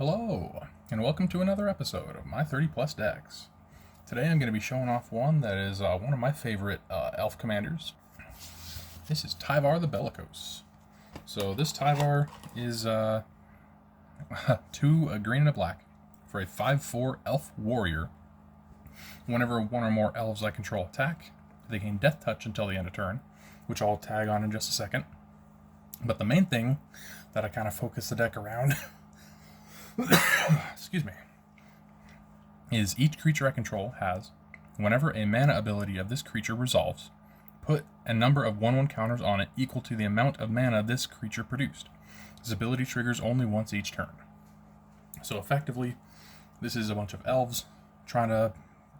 Hello, and welcome to another episode of my 30 plus decks. Today I'm going to be showing off one that is one of my favorite elf commanders. This is Tyvar the Bellicose. So this Tyvar is 2 a green and a black for a 5/4 elf warrior. Whenever one or more elves I control attack, they gain death touch until the end of turn, which I'll tag on in just a second. But the main thing that I kind of focus the deck around excuse me, is each creature I control has, whenever a mana ability of this creature resolves, put a number of 1/1 counters on it equal to the amount of mana this creature produced. This ability triggers only once each turn. So effectively, this is a bunch of elves trying to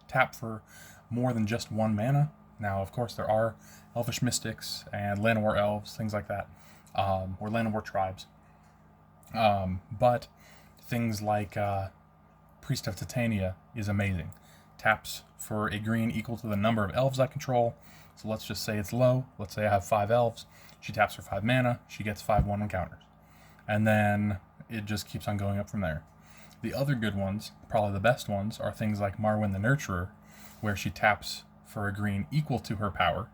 tap for more than just 1 mana. Now, of course, there are elvish mystics and Llanowar elves, things like that, or Llanowar tribes. But things like Priest of Titania is amazing. Taps for a green equal to the number of elves I control. So let's just say it's low. Let's say I have 5 elves. She taps for 5 mana. She gets 5 1/1 counters. And then it just keeps on going up from there. The other good ones, probably the best ones, are things like Marwyn the Nurturer, where she taps for a green equal to her power.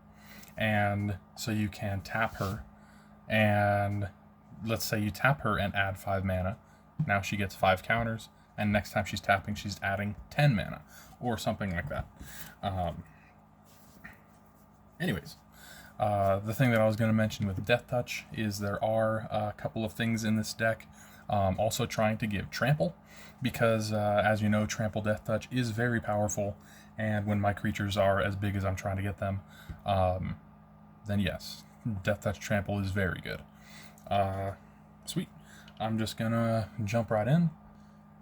And so you can tap her, and let's say you tap her and add 5 mana. Now she gets 5 counters, and next time she's tapping, she's adding 10 mana, or something like that. Anyways, the thing that I was going to mention with Death Touch is there are a couple of things in this deck also trying to give Trample, because as you know, Trample Death Touch is very powerful, and when my creatures are as big as I'm trying to get them, then yes, Death Touch Trample is very good. Sweet. I'm just gonna jump right in.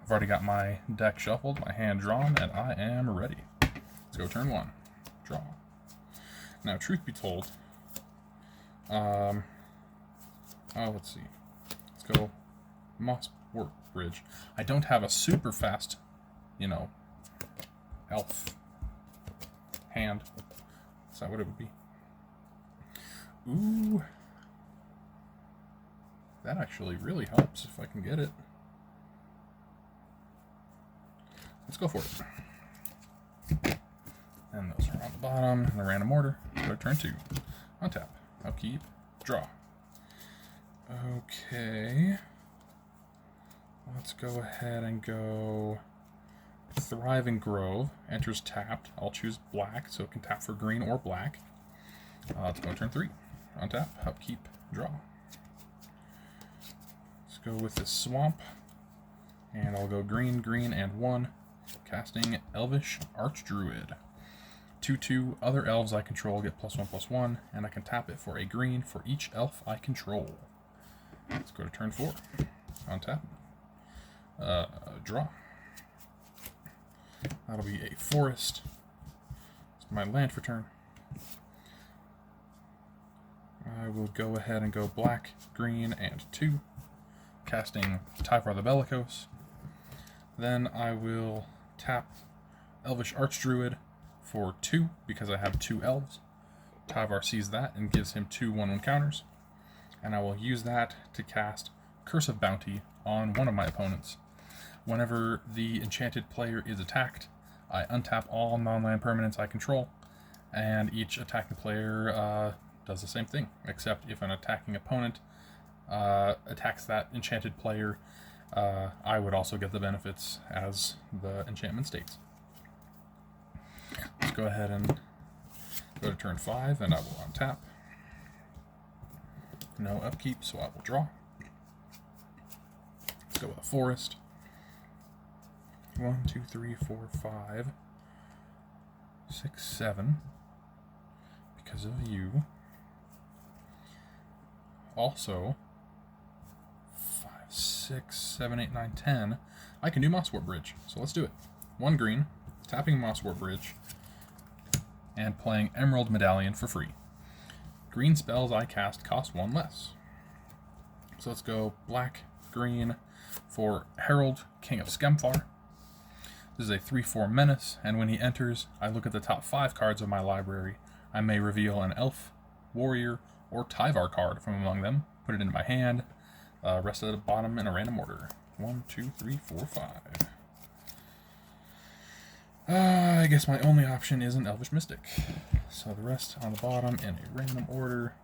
I've already got my deck shuffled, my hand drawn, and I am ready. Let's go turn 1. Draw. Now, truth be told, let's see. Let's go Moss Work Bridge. I don't have a super fast, elf hand. Is that what it would be? Ooh. That actually really helps if I can get it. Let's go for it. And those are on the bottom in the random order. Go turn 2. Untap. Upkeep. Draw. Okay. Let's go ahead and go Thriving Grove. Enters tapped. I'll choose black so it can tap for green or black. Let's go turn 3. Untap. Upkeep. Draw. Go with this Swamp, and I'll go green, green, and 1, casting Elvish Archdruid. 2/2 other elves I control get +1/+1, and I can tap it for a green for each elf I control. Let's go to turn 4. Untap. Draw. That'll be a forest. It's my land for turn. I will go ahead and go black, green, and 2. Casting Tyvar the Bellicose. Then I will tap Elvish Archdruid for 2 because I have 2 elves. Tyvar sees that and gives him 2 1/1 counters. And I will use that to cast Curse of Bounty on one of my opponents. Whenever the enchanted player is attacked, I untap all non-land permanents I control, and each attacking player does the same thing, except if an attacking opponent attacks that enchanted player, I would also get the benefits as the enchantment states. Let's go ahead and go to turn 5, and I will untap. No upkeep, so I will draw. Let's go with a forest. 1, 2, 3, 4, 5, 6, 7. Because of you. Also, 6, 7, 8, 9, 10. I can do Mosswort Bridge, so let's do it. 1 green, tapping Mosswort Bridge, and playing Emerald Medallion for free. Green spells I cast cost 1 less. So let's go black, green for Herald, King of Skemfar. This is a 3/4 menace, and when he enters, I look at the top 5 cards of my library. I may reveal an elf, warrior, or Tyvar card from among them, put it into my hand, rest at the bottom in a random order. 1, 2, 3, 4, 5. I guess my only option is an Elvish Mystic. So the rest on the bottom in a random order.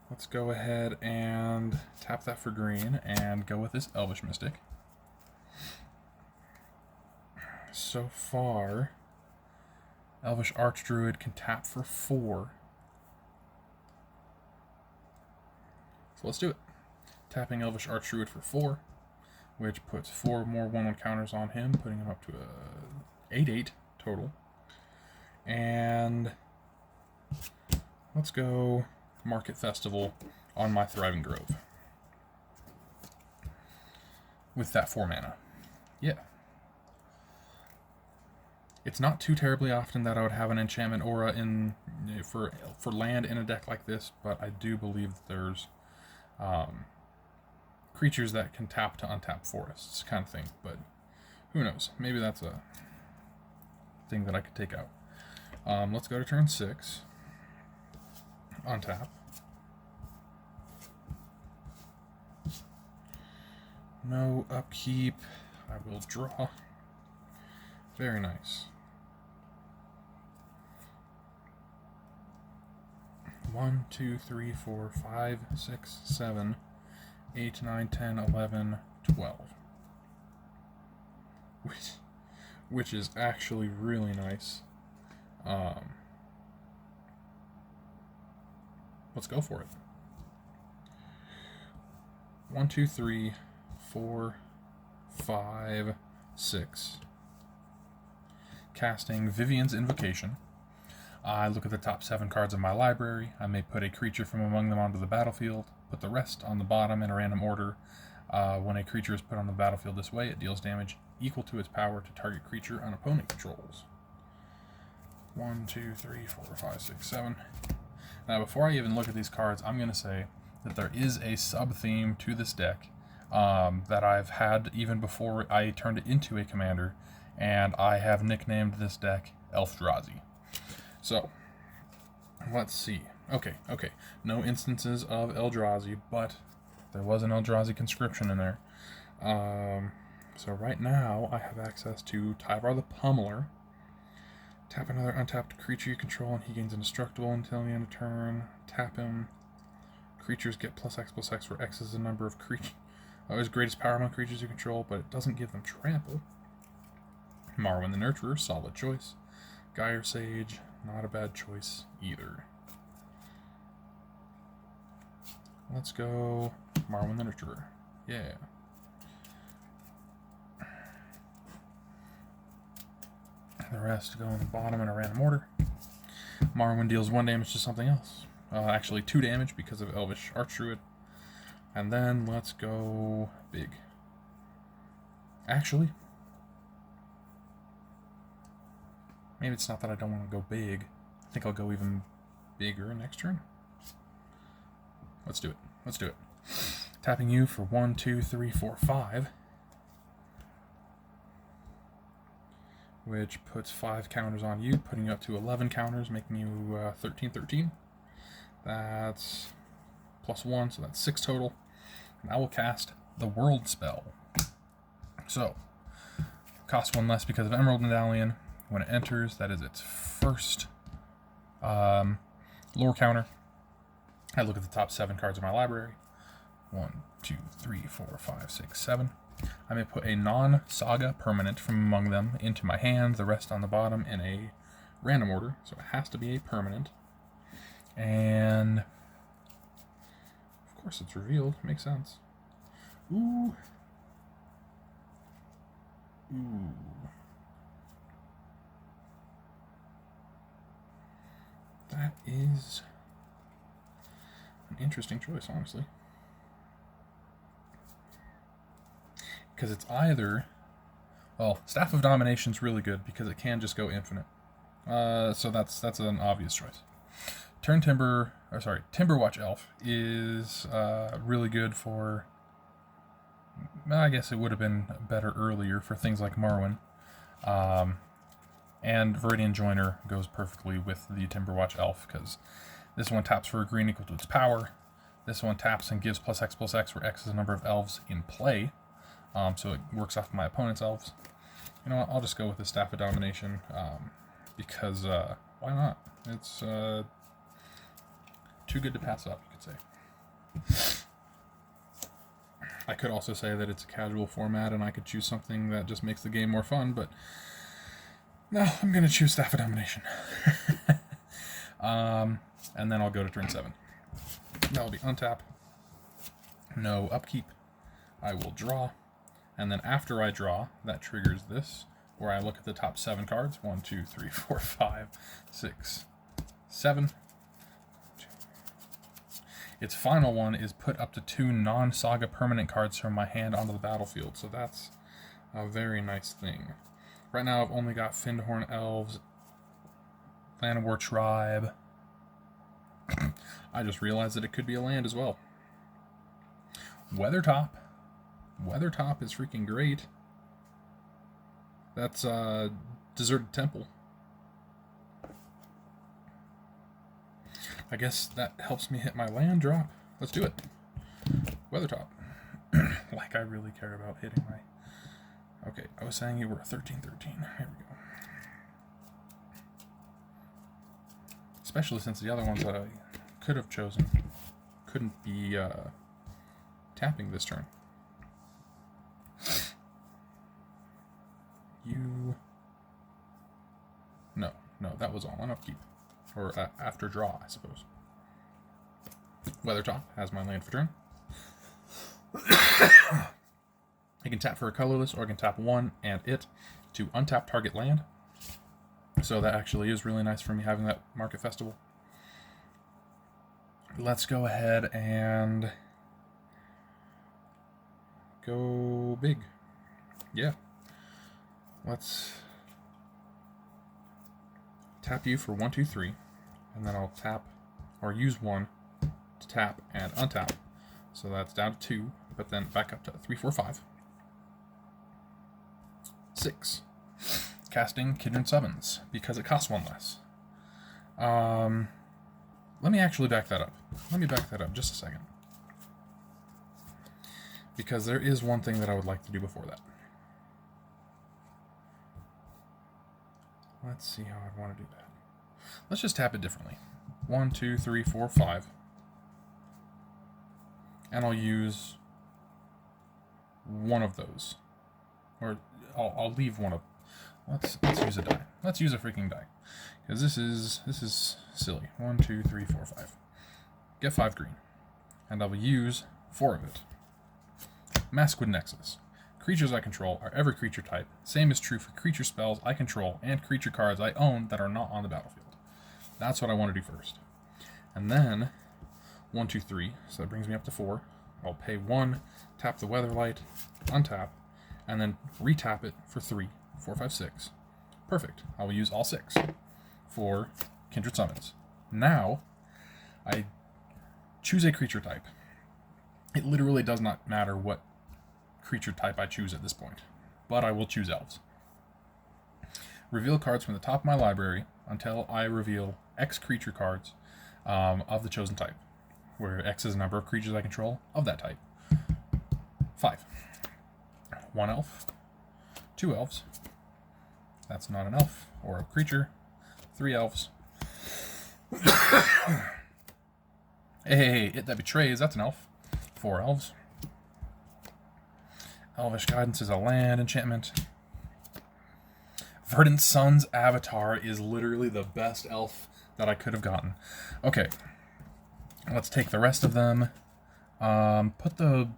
Let's go ahead and tap that for green and go with this Elvish Mystic. So far, Elvish Archdruid can tap for 4. So let's do it. Tapping Elvish Archdruid for 4, which puts 4 more 1/1 counters on him, putting him up to a 8/8 total. And let's go Market Festival on my Thriving Grove with that 4 mana. Yeah. It's not too terribly often that I would have an enchantment aura in for land in a deck like this, but I do believe that there's creatures that can tap to untap forests kind of thing, but who knows? Maybe that's a thing that I could take out. Let's go to turn 6. Untap. No upkeep. I will draw. Very nice. 1, 2, 3, 4, 5, 6, 7, 8, 9, 10, 11, 12. Which is actually really nice. Let's go for it. 1, 2, 3, 4, 5, 6. Casting Vivian's Invocation. I look at the top 7 cards of my library. I may put a creature from among them onto the battlefield, put the rest on the bottom in a random order. When a creature is put on the battlefield this way, it deals damage equal to its power to target creature an opponent controls. 1, 2, 3, 4, 5, 6, 7. Now, before I even look at these cards, I'm going to say that there is a sub-theme to this deck that I've had even before I turned it into a commander, and I have nicknamed this deck Eldrazi. So, let's see. Okay. No instances of Eldrazi, but there was an Eldrazi conscription in there. So right now, I have access to Tyvar the Pummeler. Tap another untapped creature you control, and he gains indestructible until the end of turn. Tap him. Creatures get +X/+X, where X is the number of his greatest power among creatures you control, but it doesn't give them trample. Marwyn the Nurturer, solid choice. Gyre Sage, not a bad choice either. Let's go Marwyn the Nurturer. Yeah. The rest go on the bottom in a random order. Marwyn deals 1 damage to something else. Actually 2 damage because of Elvish Archdruid. And then let's go big. Actually, maybe it's not that I don't want to go big. I think I'll go even bigger next turn. Let's do it. Tapping you for 1, 2, 3, 4, 5. Which puts 5 counters on you, putting you up to 11 counters, making you 13/13. That's +1, so that's 6 total. And I will cast the World Spell. So, costs 1 less because of Emerald Medallion. When it enters, that is its first lore counter. I look at the top 7 cards of my library. 1, 2, 3, 4, 5, 6, 7. I may put a non-saga permanent from among them into my hand, the rest on the bottom in a random order, so it has to be a permanent. And of course it's revealed, makes sense. Ooh. That is an interesting choice, honestly. Because it's either... Well, Staff of Domination's really good because it can just go infinite. So that's an obvious choice. Timberwatch Elf is really good for... I guess it would have been better earlier for things like Marwyn. And Viridian Joiner goes perfectly with the Timberwatch Elf because this one taps for a green equal to its power. This one taps and gives +X, where X is the number of elves in play. So it works off my opponent's elves. You know what, I'll just go with the Staff of Domination, because why not? It's too good to pass up, you could say. I could also say that it's a casual format and I could choose something that just makes the game more fun, but no, I'm going to choose Staff of Domination. And then I'll go to turn 7. That'll be untap, no upkeep. I will draw, and then after I draw, that triggers this, where I look at the top 7 cards. 1, 2, 3, 4, 5, 6, 7. Its final one is put up to 2 non-saga permanent cards from my hand onto the battlefield, so that's a very nice thing. Right now I've only got Findhorn Elves, Llanowar Tribe. I just realized that it could be a land as well. Weathertop. Weathertop is freaking great. That's Deserted Temple. I guess that helps me hit my land drop. Let's do it. Weathertop. Like I really care about hitting my... Okay, I was saying you were a 13-13. Here we go. Especially since the other ones that I could have chosen couldn't be tapping this turn. No, that was all on upkeep. Or after draw, I suppose. Weathertop has my land for turn. I can tap for a colorless, or I can tap 1 and it to untap target land. So that actually is really nice for me having that Market Festival. Let's go ahead and go big. Yeah. Let's tap you for 1, 2, 3, and then I'll tap, or use 1 to tap and untap. So that's down to 2, but then back up to 3, 4, 5. 6. Casting Kindred Summons, because it costs 1 less. Let me actually back that up. Let me back that up just a second. Because there is one thing that I would like to do before that. Let's see how I want to do that. Let's just tap it differently. 1, 2, 3, 4, 5. And I'll use one of those. Or I'll leave one of... Let's use a die. Let's use a freaking die. Because this is silly. 1, 2, 3, 4, 5. Get 5 green. And I will use 4 of it. Masquid Nexus. Creatures I control are every creature type. Same is true for creature spells I control and creature cards I own that are not on the battlefield. That's what I want to do first. And then 1, 2, 3. So that brings me up to 4. I'll pay 1, tap the Weatherlight, untap, and then retap it for 3, 4, 5, 6. Perfect. I will use all 6 for Kindred Summons. Now, I choose a creature type. It literally does not matter what creature type I choose at this point, but I will choose elves. Reveal cards from the top of my library until I reveal X creature cards of the chosen type, where X is the number of creatures I control of that type. 5. 1 elf, 2 elves. That's not an elf or a creature. 3 elves. Hey, It That Betrays, that's an elf. 4 elves. Elvish Guidance is a land enchantment. Verdant Sun's Avatar is literally the best elf that I could have gotten. Okay, let's take the rest of them. Put the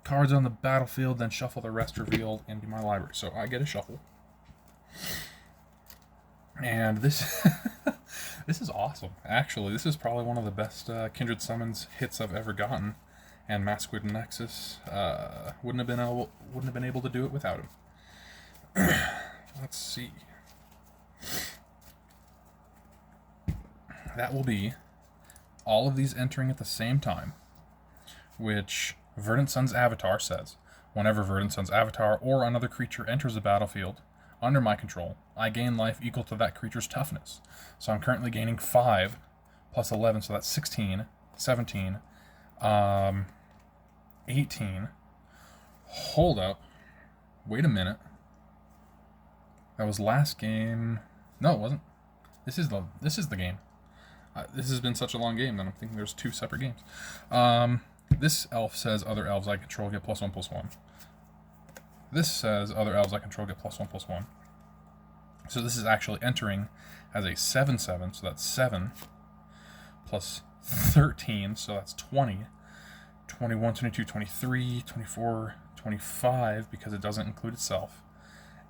cards on the battlefield, then shuffle the rest revealed into my library. So I get a shuffle. And this this is awesome. Actually, this is probably one of the best Kindred Summons hits I've ever gotten. And Masquid Nexus wouldn't have been able to do it without him. Let's see. That will be all of these entering at the same time, which Verdant Sun's Avatar says, whenever Verdant Sun's Avatar or another creature enters the battlefield under my control, I gain life equal to that creature's toughness. So I'm currently gaining 5 plus 11, so that's 16, 17, 18. Hold up. Wait a minute. That was last game. No, it wasn't. This is the game. This has been such a long game that I'm thinking there's 2 separate games. This elf says other elves I control get +1/+1. This says other elves I control get +1/+1. So this is actually entering as a 7/7, so that's 7 plus 13, so that's 20. 21, 22, 23, 24, 25, because it doesn't include itself.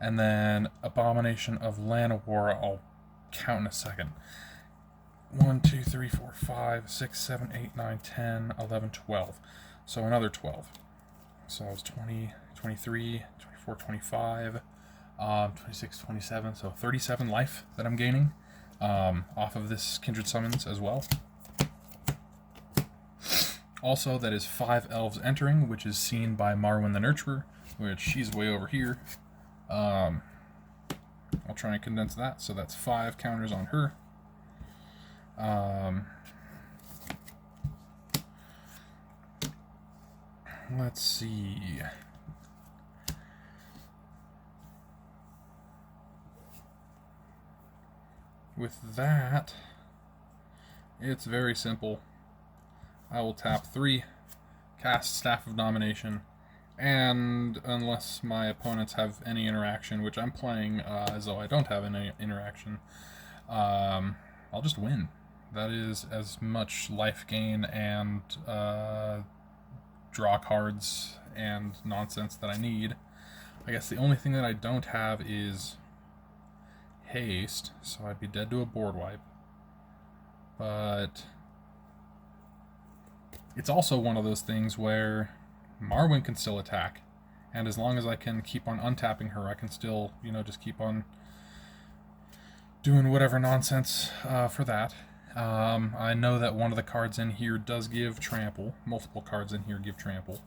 And then Abomination of Llanowar, I'll count in a second. 1, 2, 3, 4, 5, 6, 7, 8, 9, 10, 11, 12. So another 12. So it was 20, 23, 24, 25, 26, 27. So 37 life that I'm gaining off of this Kindred Summons as well. Also, that is 5 elves entering, which is seen by Marwyn the Nurturer, which she's way over here. I'll try and condense that. So that's 5 counters on her. Let's see. With that, it's very simple. I will tap 3, cast Staff of Domination, and unless my opponents have any interaction, which I'm playing as though I don't have any interaction, I'll just win. That is as much life gain and draw cards and nonsense that I need. I guess the only thing that I don't have is haste, so I'd be dead to a board wipe. But it's also one of those things where Marwyn can still attack, and as long as I can keep on untapping her, I can still, just keep on doing whatever nonsense for that. I know that one of the cards in here does give trample. Multiple cards in here give trample.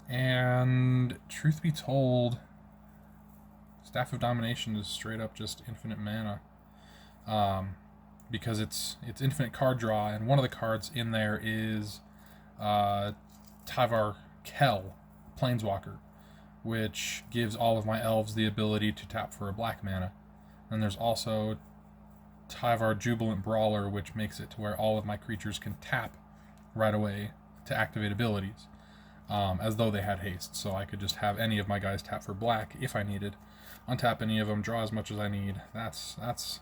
And truth be told, Staff of Domination is straight up just infinite mana. Because it's infinite card draw, and one of the cards in there is Tyvar Kell, Planeswalker, which gives all of my elves the ability to tap for a black mana. And there's also Tyvar Jubilant Brawler, which makes it to where all of my creatures can tap right away to activate abilities, as though they had haste. So I could just have any of my guys tap for black if I needed, untap any of them, draw as much as I need. That's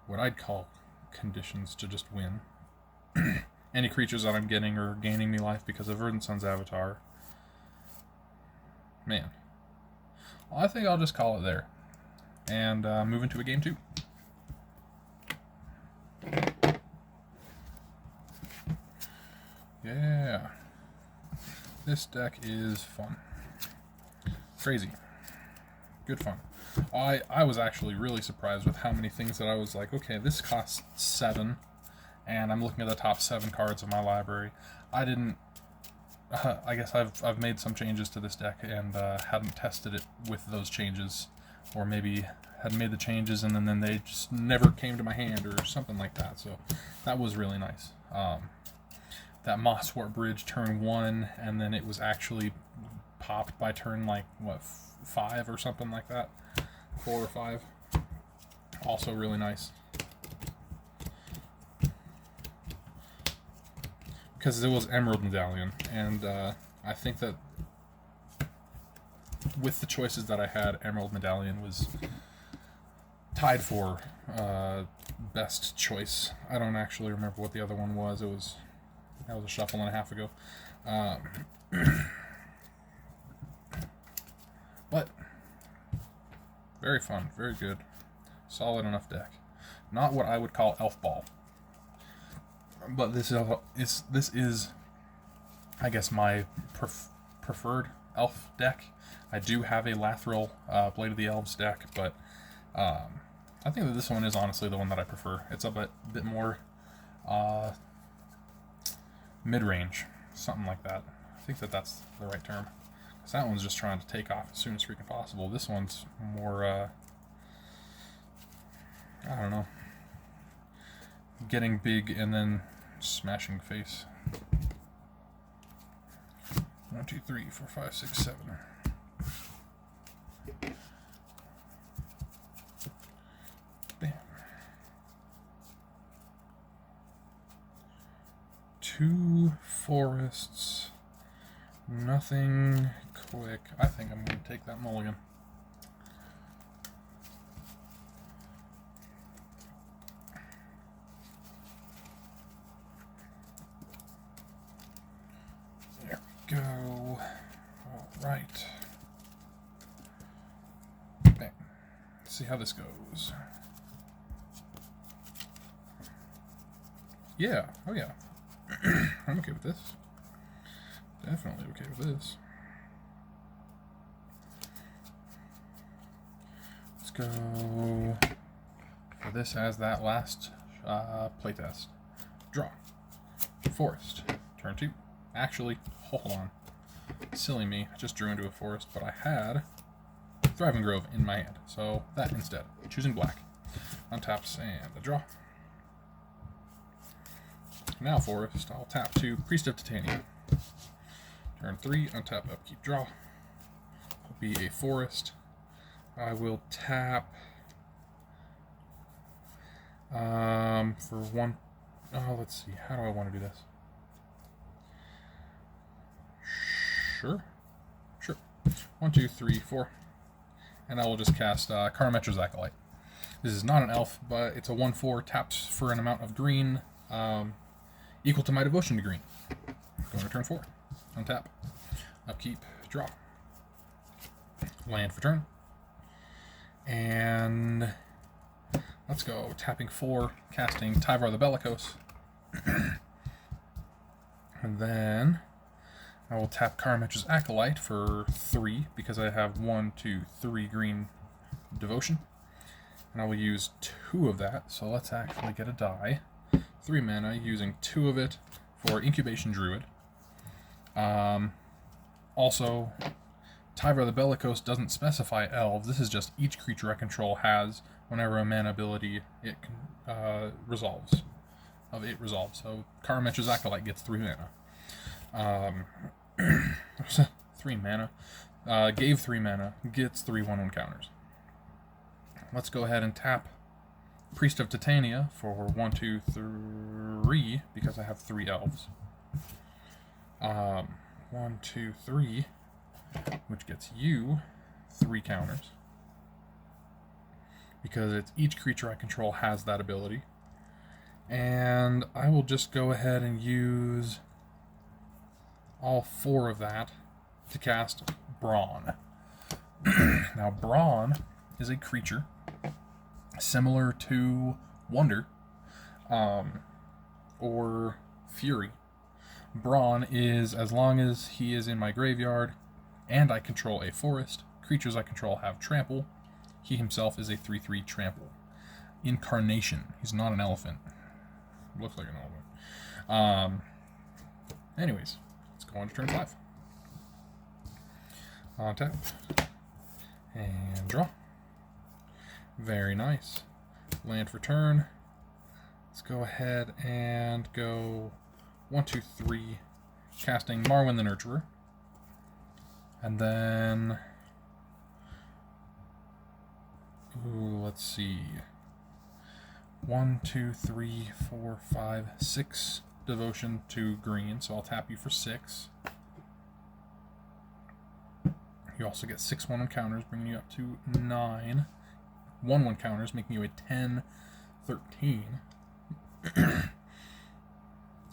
what I'd call conditions to just win. Any creatures that I'm getting are gaining me life because of Verdant Sun's avatar. Man. Well, I think I'll just call it there. And move into a game 2. Yeah. This deck is fun. Crazy. Good fun. I was actually really surprised with how many things that I was like, okay, this costs 7, and I'm looking at the top 7 cards of my library. I didn't... I guess I've made some changes to this deck and hadn't tested it with those changes, or maybe had made the changes and then they just never came to my hand or something like that. So that was really nice. That Mosswort Bridge turn 1, and then it was actually popped by turn 5 or something like that, 4 or 5. Also really nice. Because it was Emerald Medallion, and I think that with the choices that I had, Emerald Medallion was tied for best choice. I don't actually remember what the other one was. That was a shuffle and a half ago. But very fun, very good, solid enough deck. Not what I would call elf ball. But this is, I guess, my preferred elf deck. I do have a Lathril Blade of the Elves deck, but I think that this one is honestly the one that I prefer. It's a bit more mid-range, something like that. I think that that's the right term. Because that one's just trying to take off as soon as freaking possible. This one's more, I don't know. getting big and then smashing face. 1, 2, 3, 4, 5, 6, 7. Bam. 2 forests. Nothing quick. I think I'm going to take that mulligan. There we go. All right. Bam. Let's see how this goes. Yeah. Oh, yeah. I'm okay with this. Definitely okay with this. Let's go for this as that last playtest. Draw. Forest. Turn 2. Actually, hold on. Silly me. I just drew into a forest, but I had Thriving Grove in my hand. So that instead. Choosing black. Untaps and a draw. Now forest. I'll tap 2. Priest of Titania. Turn 3, untap, upkeep, draw. Will be a forest. I will tap for 1. Oh, let's see. How do I want to do this? Sure. 1, 2, 3, 4. And I will just cast Karametra's Acolyte. This is not an elf, but it's a 1/4. Taps for an amount of green equal to my devotion to green. Going to turn 4. Untap. Upkeep. Draw. Land for turn. And let's go. Tapping 4. Casting Tyvar the Bellicose. And then I will tap Karametra's Acolyte for 3 because I have 1, 2, 3 green devotion. And I will use 2 of that. So let's actually get a die. 3 mana, using 2 of it for Incubation Druid. Also, Tyvar the Bellicose doesn't specify elves. This is just each creature I control has whenever a mana ability it resolves. So Karametra's Acolyte gets 3 mana. 3 mana. Gave 3 mana. Gets 3 1/1 counters. Let's go ahead and tap Priest of Titania for 1, 2, 3 because I have 3 elves. 1, 2, 3, which gets you 3 counters because it's each creature I control has that ability. And I will just go ahead and use all 4 of that to cast Brawn. Now, Brawn is a creature similar to Wonder or Fury. Brawn is, as long as he is in my graveyard and I control a forest, creatures I control have trample. He himself is a 3/3 trample. Incarnation. He's not an elephant. Looks like an elephant. Anyways, let's go on to turn 5. On tap. And draw. Very nice. Land for turn. Let's go ahead and go 1, 2, 3, casting Marwyn the Nurturer. And then, let's see. 1, 2, 3, 4, 5, 6 devotion to green, so I'll tap you for 6. You also get 6 1/1 counters, bringing you up to 9 1/1 counters, making you a 10, 13.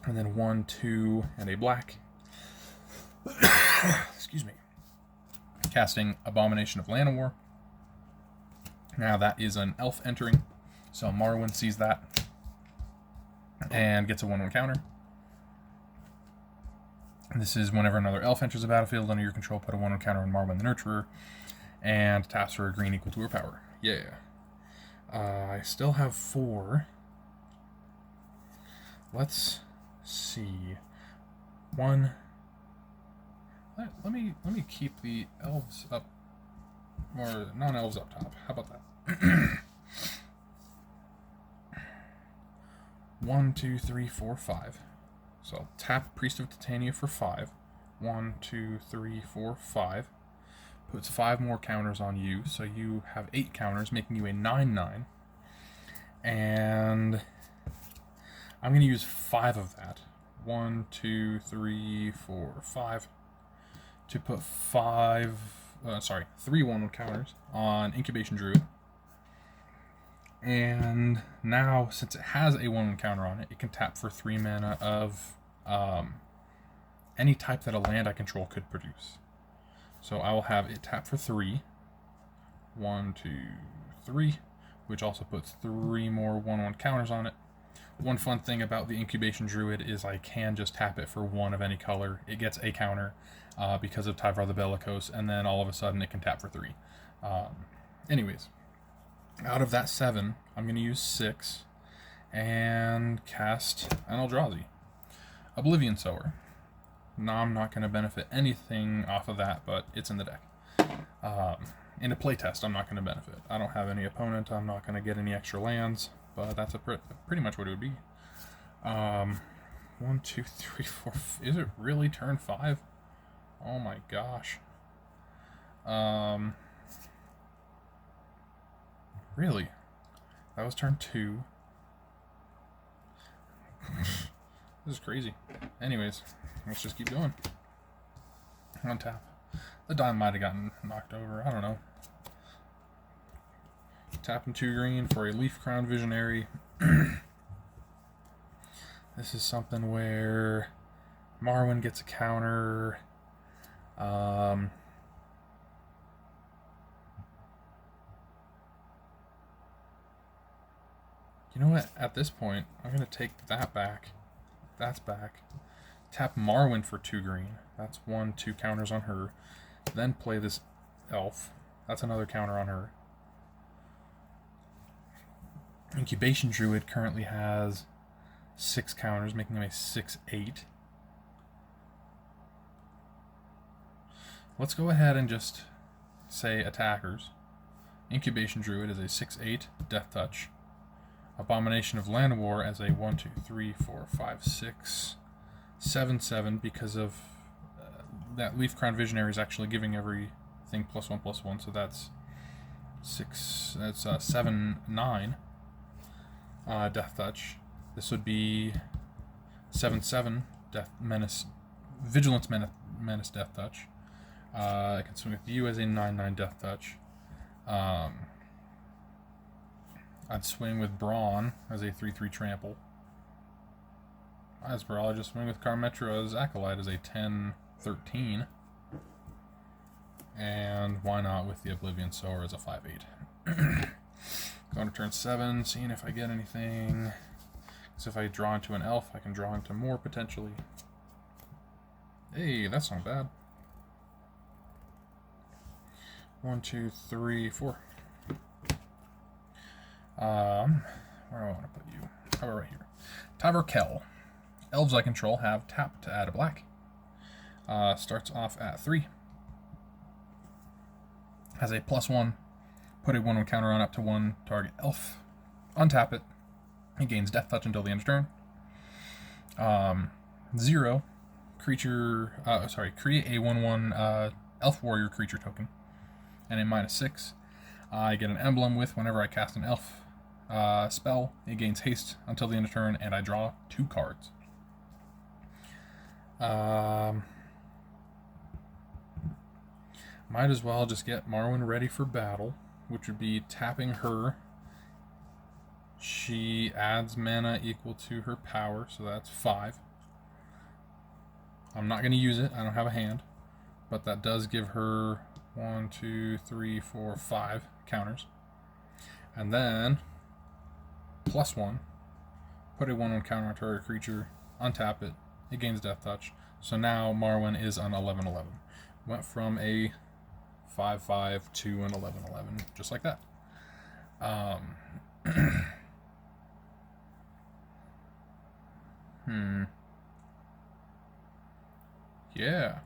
And then 1, 2, and a black. Excuse me. Casting Abomination of Llanowar. Now that is an elf entering, so Marwyn sees that and gets a 1/1 counter. This is whenever another elf enters the battlefield under your control, put a 1/1 counter on Marwyn the Nurturer, and taps for a green equal to her power. Yeah. I still have 4. Let's see. 1. Let me keep the elves up, or non-elves up top. How about that? 1, 2, 3, 4, 5. So I'll tap Priest of Titania for 5. 1, 2, 3, 4, 5. Puts 5 more counters on you, so you have 8 counters, making you a 9/9. And I'm going to use 5 of that. 1, 2, 3, 4, 5. To put 3 1/1 counters on Incubation Druid. And now, since it has a 1/1 counter on it, it can tap for 3 mana of any type that a land I control could produce. So I will have it tap for 3. 1, 2, 3, which also puts 3 more 1/1 counters on it. One fun thing about the Incubation Druid is I can just tap it for 1 of any color. It gets a counter because of Tyvar the Bellicose, and then all of a sudden it can tap for 3. Anyways, out of that 7, I'm going to use 6 and cast an Eldrazi. Oblivion Sower. Now I'm not going to benefit anything off of that, but it's in the deck. In a playtest, I'm not going to benefit. I don't have any opponent, I'm not going to get any extra lands, but that's pretty much what it would be. 1, 2, 3, 4. Is it really turn 5? Oh my gosh. Really? That was turn 2. This is crazy. Anyways, let's just keep going. On tap. The die might have gotten knocked over. I don't know. Tapping 2 green for a Leaf Crown Visionary. This is something where Marwyn gets a counter. You know what? At this point, I'm going to take that back. That's back. Tap Marwyn for 2 green. That's 1, 2 counters on her. Then play this elf. That's another counter on her. Incubation Druid currently has 6 counters, making him a 6/8. Let's go ahead and just say attackers. Incubation Druid is a 6/8 Death Touch. Abomination of Llanowar as a 1, 2, 3, 4, 5, 6, 7/7 because of that Leaf Crown Visionary is actually giving everything +1/+1, so that's 6. That's 7/9 Death Touch. This would be 7/7 Death Menace, Vigilance Menace Death Touch. I can swing with you as a 9/9 Death Touch. I'd swing with Brawn as a 3/3 Trample. As well, I'd just swing with Carmetra's Acolyte as a 10/13. And why not with the Oblivion Sower as a 5/8. Going to turn 7, seeing if I get anything. Because if I draw into an elf, I can draw into more potentially. Hey, that's not bad. 1, 2, 3, 4. Where do I want to put you? How about right here? Tyvar Kell. Elves I control have tap to add a black. Starts off at 3. Has a +1. Put a 1/1 counter on up to 1 target elf. Untap it. It gains Death Touch until the end of turn. 0. Creature. Create a 1/1 Elf Warrior creature token. And a -6. I get an emblem with whenever I cast an elf spell. It gains haste until the end of turn, and I draw 2 cards. Might as well just get Marwyn ready for battle, which would be tapping her. She adds mana equal to her power, so that's 5. I'm not going to use it. I don't have a hand, but that does give her 1, 2, 3, 4, 5 counters. And then +1. Put a 1/1 counter on target creature. Untap it. It gains Death Touch. So now Marwyn is an 11/11. Went from a 5/5 to an 11/11, just like that. Yeah.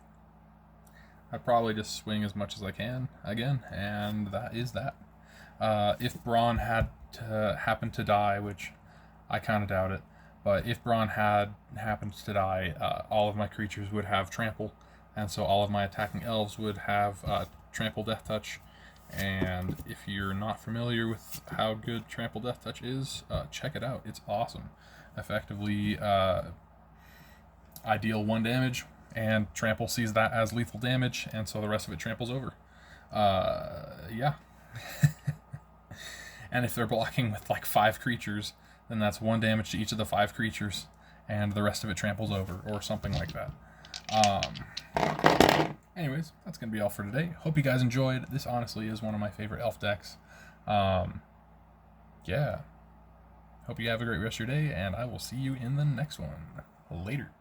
I probably just swing as much as I can again, and that is that. If Brawn had to happen to die, which I kind of doubt it, But if Braun happens to die, all of my creatures would have trample, and so all of my attacking elves would have trample death touch. And if you're not familiar with how good trample death touch is, check it out. It's awesome. Effectively, I deal 1 damage, and trample sees that as lethal damage, and so the rest of it tramples over. Yeah. And if they're blocking with like 5 creatures, then that's 1 damage to each of the 5 creatures, and the rest of it tramples over, or something like that. Anyways, that's going to be all for today. Hope you guys enjoyed. This honestly is one of my favorite elf decks. Yeah. Hope you have a great rest of your day, and I will see you in the next one. Later.